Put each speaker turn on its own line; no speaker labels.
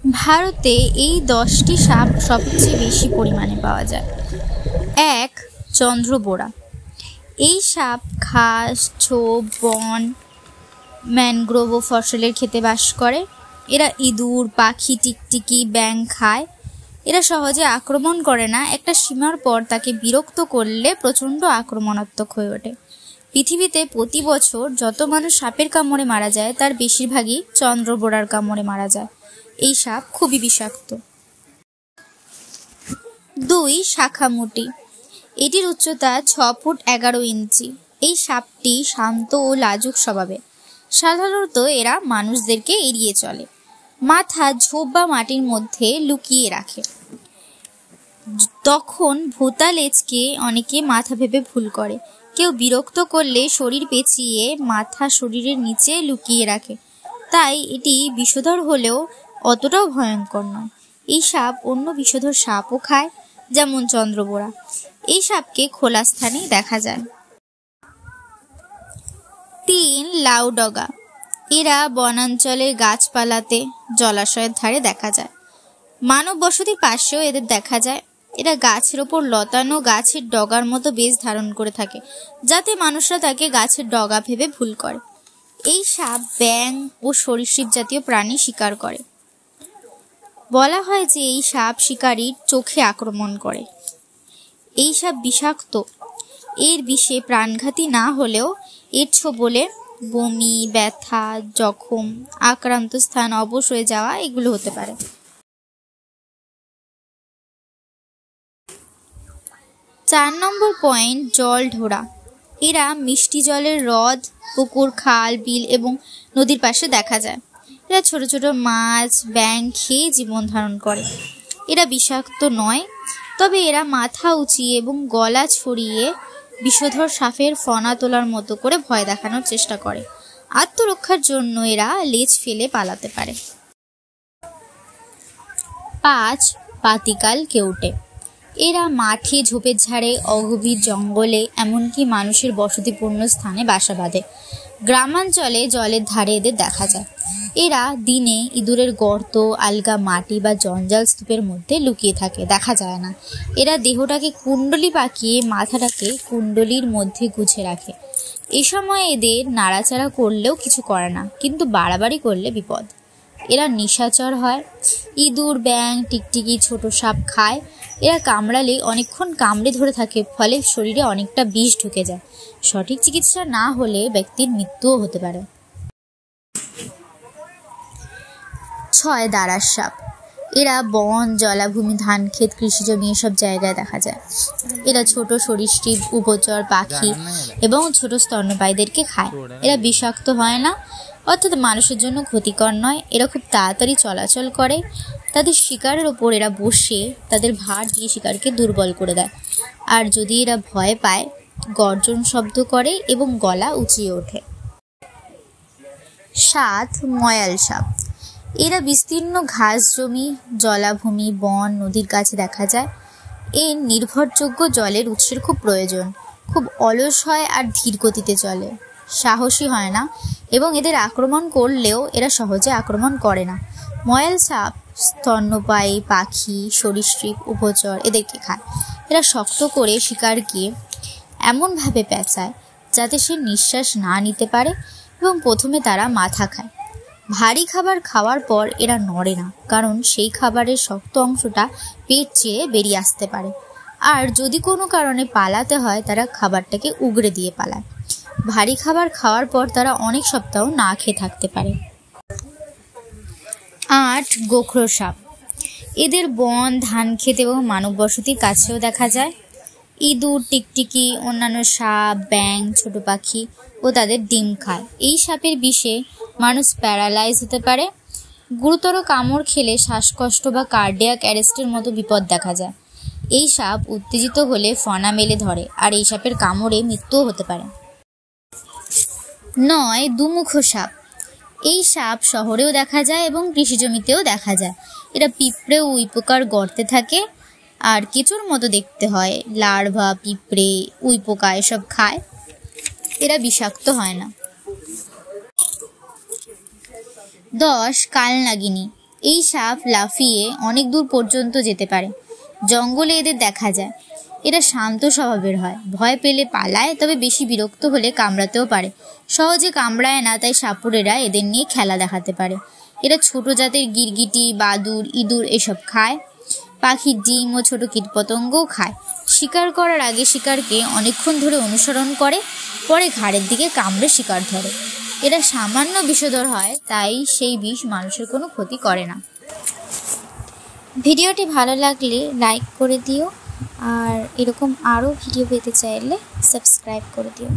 ভারতে এই 10টি সাপ সবচেয়ে বেশি পরিমাণে পাওয়া যায়। 1. চন্দ্রবোরা। এই সাপ ঘাস, ঝোপ, বন, ম্যানগ্রোভ ও ফসলের ক্ষেতে বাস করে। এরা ইঁদুর, পাখি, টিকটিকি, ব্যাঙ খায়। এরা সহজে আক্রমণ করে না, একটা সীমার পর তাকে বিরক্ত করলে প্রচণ্ড আক্রমণাত্মক হয়ে ওঠে। পৃথিবীতে প্রতি বছর যত মানুষ সাপের কামড়ে মারা যায় তার বেশিরভাগই চন্দ্রবোরার কামড়ে মারা যায়। এই সাপ খুবই বিষাক্ত। 2. শাখামুটি। এটির উচ্চতা 6 ফুট 11 ইঞ্চি। এই সাপটি শান্ত ও লাজুক স্বভাবের। সাধারণত এরা মানুষদেরকে এড়িয়ে চলে। মাথা ঝোপ বা মাটির মধ্যে লুকিয়ে রাখে। তখন ভোঁতা লেজকে অনেকে মাথা ভেবে ভুল করে। কেউ বিরক্ত করলে শরীর পেঁচিয়ে মাথা শরীরের নিচে লুকিয়ে রাখে। তাই এটি বিষধর হলেও অতটাও ভয়ঙ্কর নয়। এই সাপ অন্য বিষধর সাপও খায়, যেমন চন্দ্রবোরা। এই সাপকে খোলা স্থানে দেখা যায়। 3. লাউডগা। এরা বনাঞ্চলের গাছপালাতে, জলাশয়ের ধারে দেখা যায়। মানব বসতির পাশেও এদের দেখা যায়। এরা গাছের ওপর লতানো গাছের ডগার মতো বেশ ধারণ করে থাকে, যাতে মানুষরা তাকে গাছের ডগা ভেবে ভুল করে। এই সাপ ব্যাঙ ও সরীসৃপ জাতীয় প্রাণী শিকার করে। বলা হয় যে এই সাপ শিকারীর চোখে আক্রমণ করে। এই সাপ বিষাক্ত। এর বিষে প্রাণঘাতী না হলেও এর ছোবলে বমি, ব্যথা, জখম, আক্রান্ত স্থান অবশ হয়ে যাওয়া এগুলো হতে পারে। 4 নম্বর পয়েন্ট, জলঢোড়া। এরা মিষ্টি জলের হ্রদ, পুকুর, খাল, বিল এবং নদীর পাশে দেখা যায়। এরা ছোট ছোট মাছ, ব্যাঙ খেয়ে জীবন ধারণ করে। এরা বিষাক্ত নয়, তবে এরা মাথা উঁচিয়ে এবং গলা ছড়িয়ে বিষধর সাপের ফনা তোলার মতো করে ভয় দেখানোর চেষ্টা করে। আত্মরক্ষার জন্য এরা লেজ ফেলে পালাতে পারে। 5. পাতিকাল কেউটে। এরা মাঠে, ঝোপের ঝাড়ে, অগভীর জঙ্গলে, এমনকি মানুষের বসতিপূর্ণ স্থানে বাসা বাঁধে। গ্রামাঞ্চলে জলের ধারে এদের দেখা যায়। এরা দিনে ইঁদুরের গর্ত, আলগা মাটি বা জঞ্জাল স্তূপের মধ্যে লুকিয়ে থাকে, দেখা যায় না। এরা দেহটাকে কুণ্ডলি পাকিয়ে মাথাটাকে কুণ্ডলির মধ্যে গুছে রাখে। এ সময় এদের নাড়াচাড়া করলেও কিছু করে না, কিন্তু বাড়াবাড়ি করলে বিপদ। এরা নিশাচর হয়। ইঁদুর, ব্যাঙ, টিকটিকি, ছোট সাপ খায়। এরা কামড়ালে অনেকক্ষণ কামড়ে ধরে থাকে, ফলে শরীরে অনেকটা বিষ ঢুকে যায়। সঠিক চিকিৎসা না হলে ব্যক্তির মৃত্যুও হতে পারে। 6. দাঁড়ার সাপ। এরা বন, জলাভূমি, ধান ক্ষেত, কৃষিজমি এসব জায়গায় দেখা যায়। এরা ছোট সরীসৃপ, উভচর, পাখি এবং ছোট স্তন্যপায়ীদেরকে খায়। এরা বিষাক্ত হয় না, অর্থাৎ মানুষের জন্য ক্ষতিকর নয়। এরা খুব তাড়াতাড়ি চলাচল করে। তাদের শিকারের ওপর এরা বসে তাদের ভার দিয়ে শিকারকে দুর্বল করে দেয়। আর যদি এরা ভয় পায়, গর্জন শব্দ করে এবং গলা উঁচিয়ে ওঠে। 7. ময়াল সাপ। এরা বিস্তীর্ণ ঘাস জমি, জলাভূমি, বন, নদীর কাছে দেখা যায়। এর নির্ভরযোগ্য জলের উৎসের খুব প্রয়োজন। খুব অলস হয় আর ধীর গতিতে চলে, সাহসী হয় না এবং এদের আক্রমণ করলেও এরা সহজে আক্রমণ করে না। ময়াল সাপ স্তন্যপায়ী, পাখি, সরীসৃপ, উভচর এদেরকে খায়। এরা শক্ত করে শিকারকে এমনভাবে পেঁচায় যাতে সে নিঃশ্বাস না নিতে পারে এবং প্রথমে তারা মাথা খায়। ভারী খাবার খাওয়ার পর এরা নড়ে না, কারণ সেই খাবারের শক্ত অংশটা পেট চেয়ে বেরিয়ে আসতে পারে। আর যদি কোনো কারণে পালাতে হয়, তারা খাবারটাকে উগড়ে দিয়ে পালায়। ভারী খাবার খাওয়ার পর তারা অনেক সপ্তাহ না খেয়ে থাকতে পারে। 8. গোখরো সাপ। এদের বন, ধান ক্ষেত এবং মানব বসতির কাছেও দেখা যায়। ইঁদুর, টিকটিকি, অন্যান্য সাপ, ব্যাঙ, ছোট পাখি ও তাদের ডিম খায়। এই সাপের বিষে মানুষ প্যারালাইজ হতে পারে। গুরুতর কামড় খেলে শ্বাসকষ্ট বা কার্ডিয়াক অ্যারেস্টের মতো বিপদ দেখা যায়। এই সাপ উত্তেজিত হলে ফনা মেলে ধরে, আর এই সাপের কামড়ে মৃত্যুও হতে পারে। 9. দুমুখো সাপ। এই সাপ শহরেও দেখা যায় এবং কৃষিজমিতেও দেখা যায়। এরা পিঁপড়ে ও উইপোকার গর্তে থাকে আর কেঁচোর মতো দেখতে হয়। লার্ভা, পিঁপড়ে, উইপোকা এসব খায়। এরা বিষাক্ত হয় না। 10. কালনাগিনী। এই সাপ লাফিয়ে অনেক দূর পর্যন্ত যেতে পারে। জঙ্গলে এদের দেখা যায়। এরা শান্ত স্বভাবের হয়, ভয় পেলে পালায়, তবে বেশি বিরক্ত হলে কামড়াতেও পারে। সহজে কামড়ায় না, তাই সাপুড়েরা এদের নিয়ে খেলা দেখাতে পারে। এরা ছোট জাতের গিরগিটি, বাদুড়, ইঁদুর এসব খায়। পাখির ডিম ও ছোট কীটপতঙ্গও খায়। শিকার করার আগে শিকারকে অনেকক্ষণ ধরে অনুসরণ করে, পরে ঘাড়ের দিকে কামড়ে শিকার ধরে। এরা সামান্য বিষধর হয়, তাই সেই বিষ মানুষের কোনো ক্ষতি করে না। ভিডিওটি ভালো লাগলে লাইক করে দিও, আর এরকম আরও ভিডিও পেতে চাইলে সাবস্ক্রাইব করে দিও।